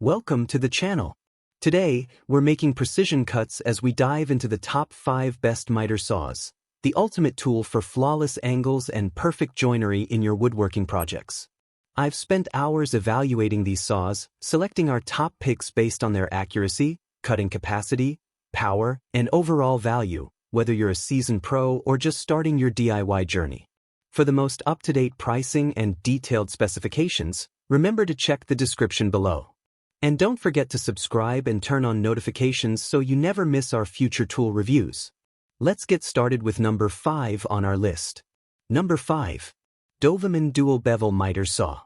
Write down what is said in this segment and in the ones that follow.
Welcome to the channel. Today, we're making precision cuts as we dive into the top 5 best miter saws, the ultimate tool for flawless angles and perfect joinery in your woodworking projects. I've spent hours evaluating these saws, selecting our top picks based on their accuracy, cutting capacity, power, and overall value, whether you're a seasoned pro or just starting your DIY journey. For the most up-to-date pricing and detailed specifications, remember to check the description below. And don't forget to subscribe and turn on notifications so you never miss our future tool reviews. Let's get started with number 5 on our list. Number 5. Dovamin Dual Bevel Miter Saw.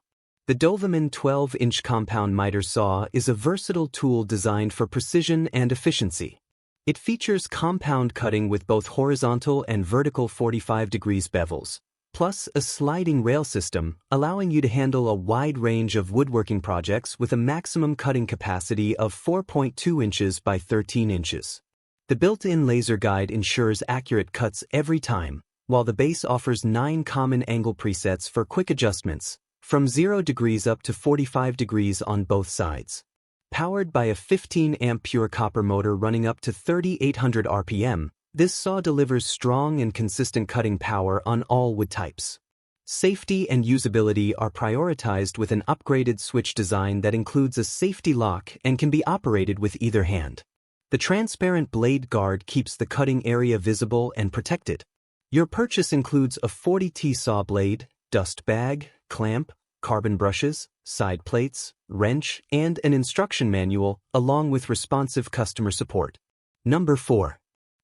The Dovamin 12-inch Compound Miter Saw is a versatile tool designed for precision and efficiency. It features compound cutting with both horizontal and vertical 45 degrees bevels, plus a sliding rail system, allowing you to handle a wide range of woodworking projects with a maximum cutting capacity of 4.2 inches by 13 inches. The built-in laser guide ensures accurate cuts every time, while the base offers 9 common angle presets for quick adjustments, from 0 degrees up to 45 degrees on both sides. Powered by a 15-amp pure copper motor running up to 3,800 RPM, this saw delivers strong and consistent cutting power on all wood types. Safety and usability are prioritized with an upgraded switch design that includes a safety lock and can be operated with either hand. The transparent blade guard keeps the cutting area visible and protected. Your purchase includes a 40T saw blade, dust bag, clamp, carbon brushes, side plates, wrench, and an instruction manual, along with responsive customer support. Number 4.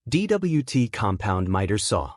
DWT Compound Miter Saw.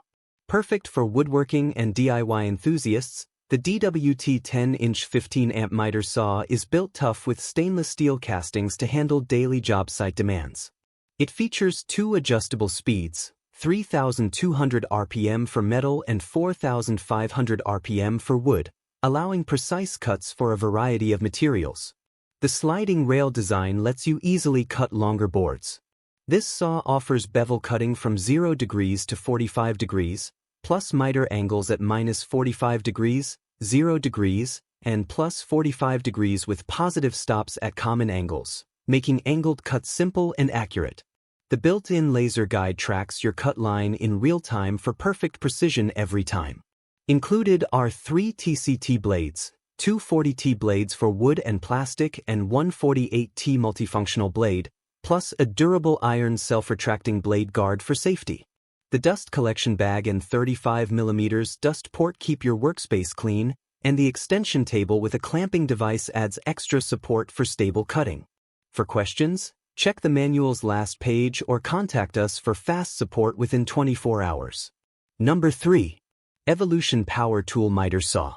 Perfect for woodworking and DIY enthusiasts, the DWT 10-inch 15-amp miter saw is built tough with stainless steel castings to handle daily job site demands. It features 2 adjustable speeds, 3,200 RPM for metal and 4,500 RPM for wood, allowing precise cuts for a variety of materials. The sliding rail design lets you easily cut longer boards. This saw offers bevel cutting from 0 degrees to 45 degrees, plus miter angles at -45 degrees, 0 degrees, and plus 45 degrees with positive stops at common angles, making angled cuts simple and accurate. The built-in laser guide tracks your cut line in real time for perfect precision every time. Included are 3 TCT blades, 2 40T blades for wood and plastic, and 1 48T multifunctional blade, plus a durable iron self-retracting blade guard for safety. The dust collection bag and 35mm dust port keep your workspace clean, and the extension table with a clamping device adds extra support for stable cutting. For questions, check the manual's last page or contact us for fast support within 24 hours. Number 3. Evolution Power Tool Miter Saw.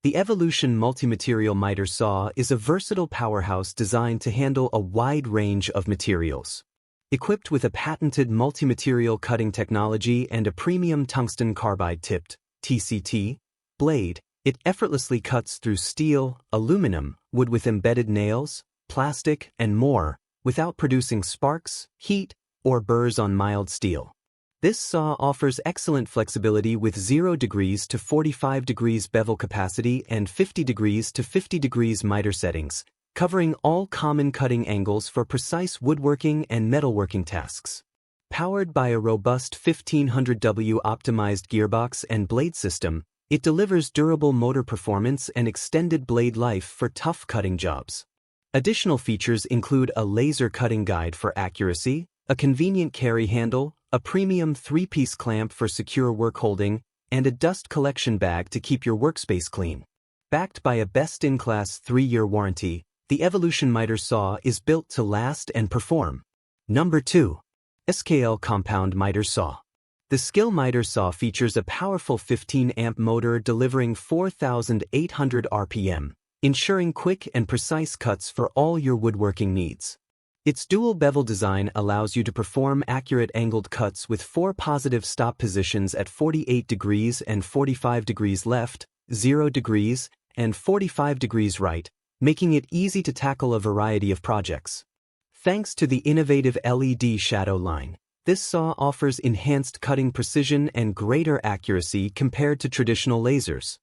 The Evolution Multi-Material Miter Saw is a versatile powerhouse designed to handle a wide range of materials. Equipped with a patented multi-material cutting technology and a premium tungsten carbide-tipped (TCT) blade, it effortlessly cuts through steel, aluminum, wood with embedded nails, plastic, and more, without producing sparks, heat, or burrs on mild steel. This saw offers excellent flexibility with 0 degrees to 45 degrees bevel capacity and 50 degrees to 50 degrees miter settings, covering all common cutting angles for precise woodworking and metalworking tasks. Powered by a robust 1500W optimized gearbox and blade system, it delivers durable motor performance and extended blade life for tough cutting jobs. Additional features include a laser cutting guide for accuracy, a convenient carry handle, a premium 3-piece clamp for secure work holding, and a dust collection bag to keep your workspace clean. Backed by a best-in-class 3-year warranty, the Evolution Miter Saw is built to last and perform. Number 2. SKL Compound Miter Saw. The Skill Miter Saw features a powerful 15-amp motor delivering 4,800 RPM, ensuring quick and precise cuts for all your woodworking needs. Its dual bevel design allows you to perform accurate angled cuts with 4 positive stop positions at 48 degrees and 45 degrees left, 0 degrees, and 45 degrees right, making it easy to tackle a variety of projects. Thanks to the innovative LED shadow line, this saw offers enhanced cutting precision and greater accuracy compared to traditional lasers.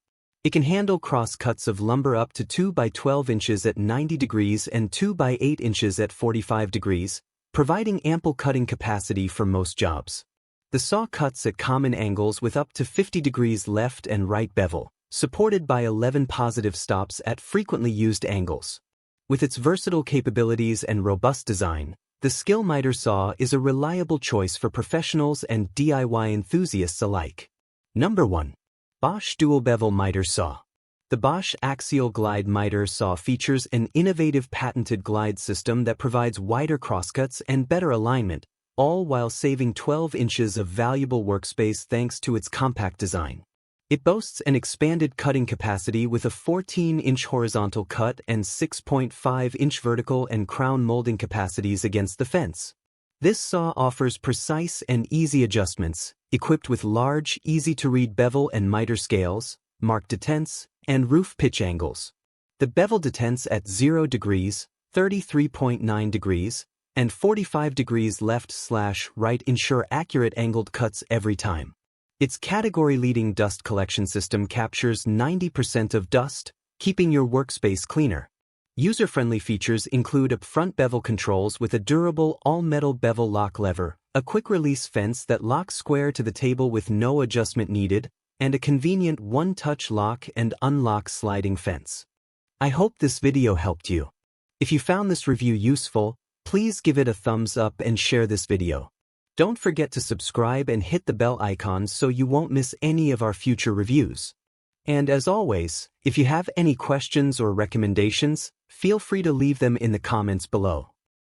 It can handle cross cuts of lumber up to 2 by 12 inches at 90 degrees and 2 by 8 inches at 45 degrees, providing ample cutting capacity for most jobs. The saw cuts at common angles with up to 50 degrees left and right bevel, supported by 11 positive stops at frequently used angles. With its versatile capabilities and robust design, the SKL Miter Saw is a reliable choice for professionals and DIY enthusiasts alike. Number 1. Bosch Dual Bevel Miter Saw. The Bosch Axial Glide Miter Saw features an innovative patented glide system that provides wider crosscuts and better alignment, all while saving 12 inches of valuable workspace thanks to its compact design. It boasts an expanded cutting capacity with a 14-inch horizontal cut and 6.5-inch vertical and crown molding capacities against the fence. This saw offers precise and easy adjustments, equipped with large, easy-to-read bevel and miter scales, marked detents, and roof pitch angles. The bevel detents at 0 degrees, 33.9 degrees, and 45 degrees left/right ensure accurate angled cuts every time. Its category-leading dust collection system captures 90% of dust, keeping your workspace cleaner. User-friendly features include up-front bevel controls with a durable all-metal bevel lock lever, a quick-release fence that locks square to the table with no adjustment needed, and a convenient one-touch lock and unlock sliding fence. I hope this video helped you. If you found this review useful, please give it a thumbs up and share this video. Don't forget to subscribe and hit the bell icon so you won't miss any of our future reviews. And as always, if you have any questions or recommendations, feel free to leave them in the comments below.